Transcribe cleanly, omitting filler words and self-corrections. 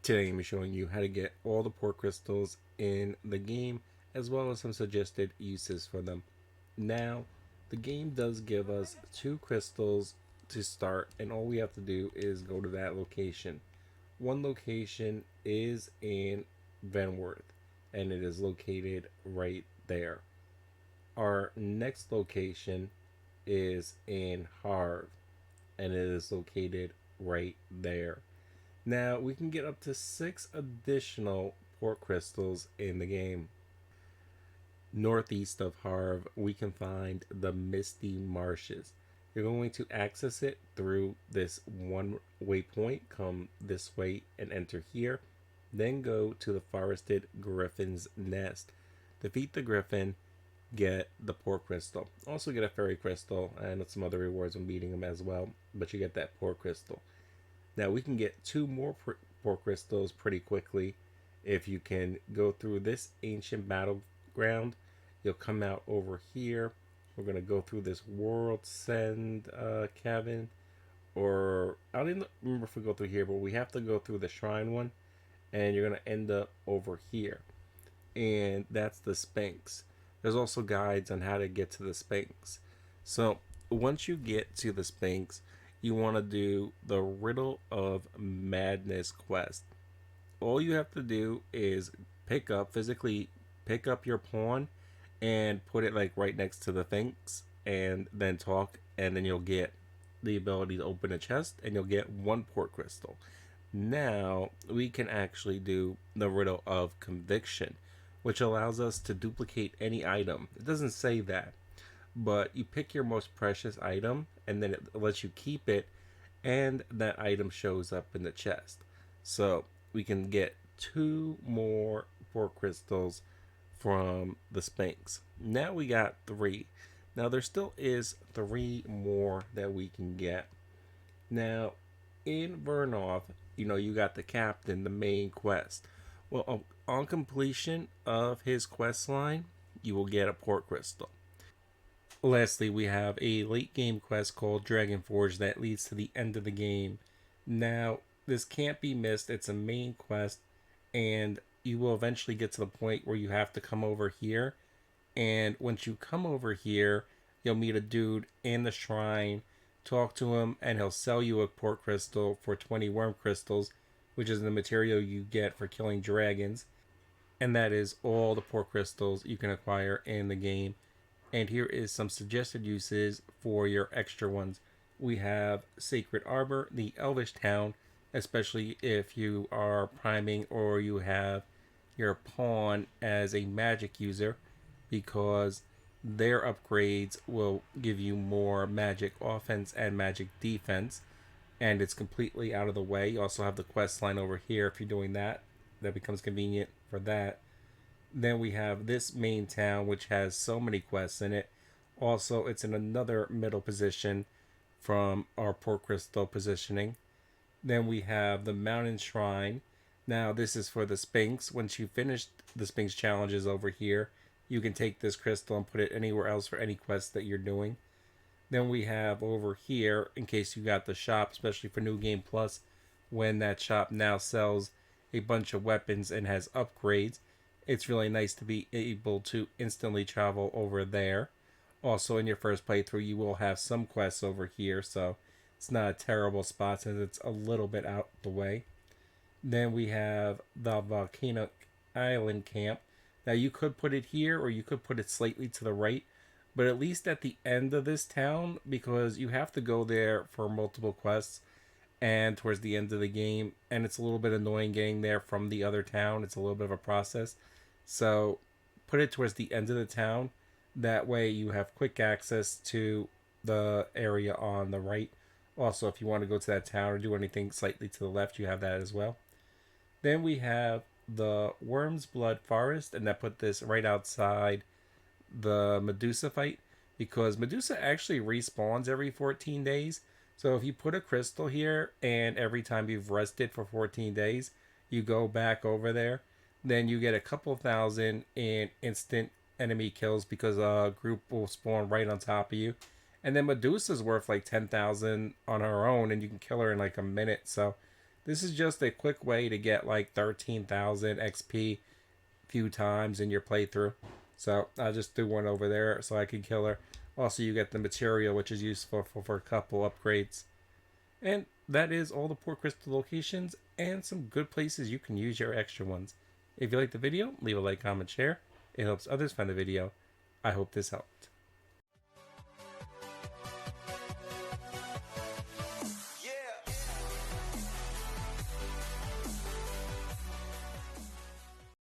Today I'm showing you how to get all the port crystals in the game, as well as some suggested uses for them. Now, the game does give us 2 crystals to start, and all we have to do is go to that location. One location is in Venworth, and it is located right there. Our next location is in Harv, and it is located right there. Now, we can get up to 6 additional port crystals in the game. Northeast of Harv, we can find the Misty Marshes. You're going to access it through this one waypoint. Come this way and enter here. Then go to the Forested Griffin's Nest. Defeat the Griffin, get the port crystal. Also get a fairy crystal and some other rewards when beating him as well, but you get that port crystal. Now we can get 2 more port crystals pretty quickly if you can go through this ancient battleground. You'll come out over here. We're going to go through this world send cabin, or I don't even remember if we go through here, but we have to go through the shrine one, and you're going to end up over here, and that's the Sphinx. There's also guides on how to get to the Sphinx. So once you get to the Sphinx, you want to do the Riddle of Madness quest. All you have to do is physically pick up your pawn and put it like right next to the Sphinx, and then talk, and then you'll get the ability to open a chest, and you'll get 1 port crystal. Now we can actually do the Riddle of Conviction, which allows us to duplicate any item. It doesn't say that, but you pick your most precious item, and then it lets you keep it, and that item shows up in the chest. So we can get 2 more port crystals from the Sphinx. Now we got 3. Now there still is 3 more that we can get. Now in Vernov, you got the captain, the main quest. Well, on completion of his quest line, you will get a port crystal. Lastly, we have a late game quest called Dragon Forge that leads to the end of the game. Now, this can't be missed. It's a main quest, and you will eventually get to the point where you have to come over here. And once you come over here, you'll meet a dude in the shrine, talk to him, and he'll sell you a port crystal for 20 worm crystals, which is the material you get for killing dragons. And that is all the port crystals you can acquire in the game. And here is some suggested uses for your extra ones. We have Sacred Arbor, the Elvish Town, especially if you are priming or you have your pawn as a magic user, because their upgrades will give you more magic offense and magic defense, and it's completely out of the way. You also have the quest line over here if you're doing that. That becomes convenient for that. Then we have this main town, which has so many quests in it. Also, it's in another middle position from our port crystal positioning. Then we have the mountain shrine. Now this is for the Sphinx. Once you finish the Sphinx challenges over here, you can take this crystal and put it anywhere else for any quest that you're doing. Then we have over here, in case you got the shop, especially for New Game Plus, when that shop now sells a bunch of weapons and has upgrades, it's really nice to be able to instantly travel over there. Also, in your first playthrough, you will have some quests over here, so it's not a terrible spot since it's a little bit out the way. Then we have the Volcanic Island Camp. Now, you could put it here, or you could put it slightly to the right, but at least at the end of this town, because you have to go there for multiple quests and towards the end of the game, and it's a little bit annoying getting there from the other town. It's a little bit of a process. So put it towards the end of the town. That way you have quick access to the area on the right. Also, if you want to go to that town or do anything slightly to the left, you have that as well. Then we have the Worm's Blood Forest, and that put this right outside the Medusa fight, because Medusa actually respawns every 14 days. So if you put a crystal here, and every time you've rested for 14 days, you go back over there, then you get a couple thousand in instant enemy kills, because a group will spawn right on top of you. And then Medusa's worth like 10,000 on her own, and you can kill her in like a minute. So This is just a quick way to get like 13,000 XP few times in your playthrough. So I just threw one over there so I can kill her. Also, you get the material, which is useful for a couple upgrades. And that is all the port crystal locations and some good places you can use your extra ones. If you liked the video, leave a like, comment, share. It helps others find the video. I hope this helped.